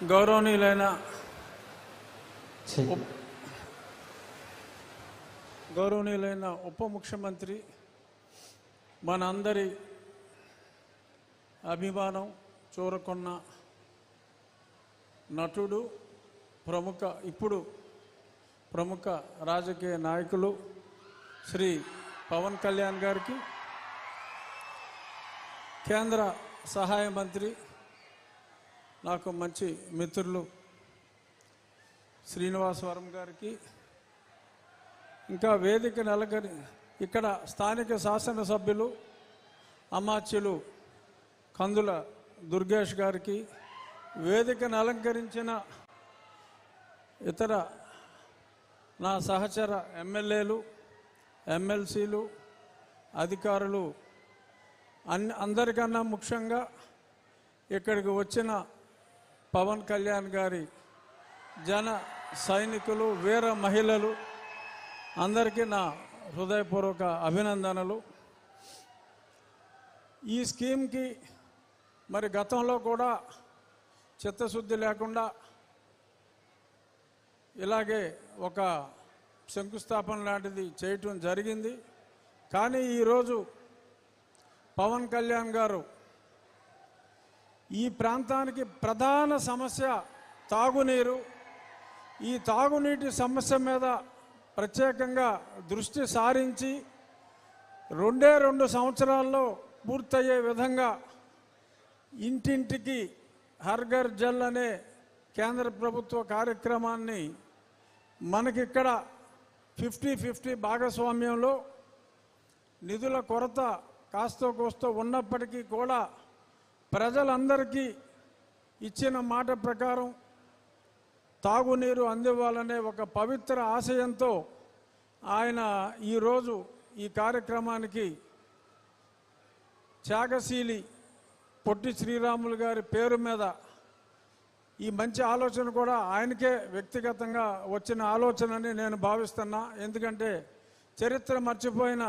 గౌరవనీయులైన ఉప ముఖ్యమంత్రి, మనందరి అభిమానం చూరకొన్న నటుడు, ప్రముఖ రాజకీయ నాయకులు శ్రీ పవన్ కళ్యాణ్ గారికి, కేంద్ర సహాయ మంత్రి, నాకు మంచి మిత్రులు శ్రీనివాసవరం గారికి, ఇంకా వేదిక ఇక్కడ స్థానిక శాసనసభ్యులు అమాత్యులు కందుల దుర్గేష్ గారికి, వేదికను అలంకరించిన ఇతర నా సహచర ఎమ్మెల్యేలు, ఎమ్మెల్సీలు, అధికారులు, అందరికన్నా ముఖ్యంగా ఇక్కడికి వచ్చిన పవన్ కళ్యాణ్ గారి జన సైనికులు, వీర మహిళలు అందరికీ నా హృదయపూర్వక అభినందనలు. ఈ స్కీమ్కి మరి గతంలో కూడా చిత్తశుద్ధి లేకుండా ఇలాగే ఒక శంకుస్థాపన లాంటిది చేయటం జరిగింది. కానీ ఈరోజు పవన్ కళ్యాణ్ గారు ఈ ప్రాంతానికి ప్రధాన సమస్య తాగునీరు, ఈ తాగునీటి సమస్య మీద ప్రత్యేకంగా దృష్టి సారించి 2 సంవత్సరాల్లో పూర్తయ్యే విధంగా ఇంటింటికి హర్ ఘర్ జల్ అనే కేంద్ర ప్రభుత్వ కార్యక్రమాన్ని మనకిక్కడ 50-50 భాగస్వామ్యంలో నిధుల కొరత కాస్తో కోస్తో ఉన్నప్పటికీ కూడా ప్రజలందరికీ ఇచ్చిన మాట ప్రకారం తాగునీరు అందివ్వాలనే ఒక పవిత్ర ఆశయంతో ఆయన ఈరోజు ఈ కార్యక్రమానికి త్యాగశీలి పొట్టి శ్రీరాములు గారి పేరు మీద ఈ మంచి ఆలోచన కూడా ఆయనకే వ్యక్తిగతంగా వచ్చిన ఆలోచనని నేను భావిస్తున్నా. ఎందుకంటే చరిత్ర మర్చిపోయిన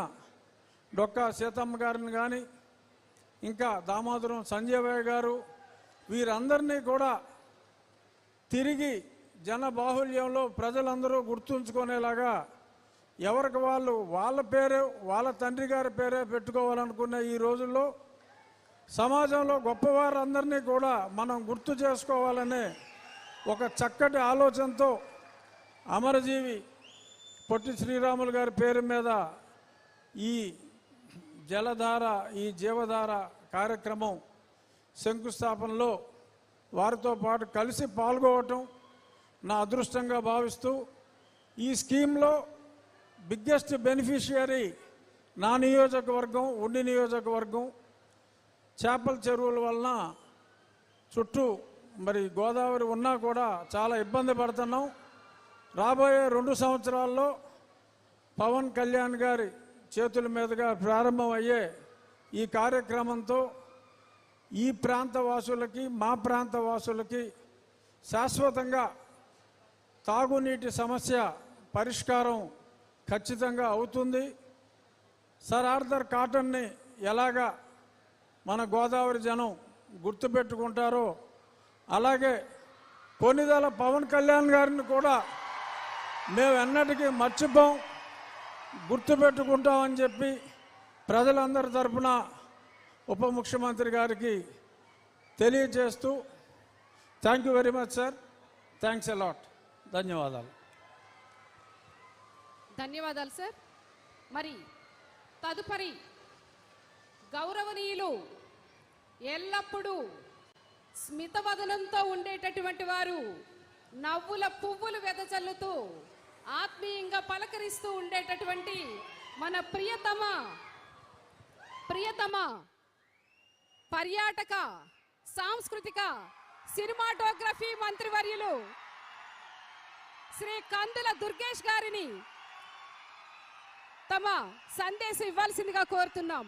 డొక్కా సీతమ్మ గారిని కానీ, ఇంకా దామోదరం సంజయ్ గారు, వీరందరినీ కూడా తిరిగి జన బాహుల్యంలో ప్రజలందరూ గుర్తుంచుకునేలాగా ఎవరికి వాళ్ళ పేరే, వాళ్ళ తండ్రి గారి పేరే పెట్టుకోవాలనుకునే ఈ రోజుల్లో సమాజంలో గొప్పవారందరినీ కూడా మనం గుర్తు చేసుకోవాలనే ఒక చక్కటి ఆలోచనతో అమరజీవి పొట్టి శ్రీరాములు గారి పేరు మీద ఈ జలధార, ఈ జీవధార కార్యక్రమం శంకుస్థాపనలో వారితో పాటు కలిసి పాల్గొనటం నా అదృష్టంగా భావిస్తూ, ఈ స్కీమ్లో బిగ్గెస్ట్ బెనిఫిషియరీ నా నియోజకవర్గం, ఉండి నియోజకవర్గం. చేపల చెరువుల వలన చుట్టూ మరి గోదావరి ఉన్నా కూడా చాలా ఇబ్బంది పడుతున్నాం. రాబోయే 2 సంవత్సరాల్లో పవన్ కళ్యాణ్ గారి చేతుల మీదుగా ప్రారంభమయ్యే ఈ కార్యక్రమంతో ఈ ప్రాంత వాసులకి, మా ప్రాంత వాసులకి శాశ్వతంగా తాగునీటి సమస్య పరిష్కారం ఖచ్చితంగా అవుతుంది. సర్ ఆర్థర్ కాటన్ని ఎలాగా మన గోదావరి జనం గుర్తుపెట్టుకుంటారో అలాగే కొన్నిదల పవన్ కళ్యాణ్ గారిని కూడా మేము ఎన్నటికీ మర్చిపోం, గుర్తుపెట్టుకుంటామని చెప్పి ప్రజలందరి తరఫున ఉప ముఖ్యమంత్రి గారికి తెలియజేస్తూ, thank you very much sir, thanks a lot. ధన్యవాదాలు సార్. మరి తదుపరి గౌరవనీయులు ఎల్లప్పుడూ స్మితవదనంతో ఉండేటటువంటి వారు, నవ్వుల పువ్వులు వెదజల్లుతూ ఆత్మీయంగా పలకరిస్తూ ఉండేటటువంటి మన ప్రియతమ పర్యాటక, సాంస్కృతిక, సినిమాటోగ్రఫీ మంత్రివర్యులు శ్రీ కందుల దుర్గేష్ గారిని తమ సందేశం ఇవ్వాల్సిందిగా కోరుతున్నాం.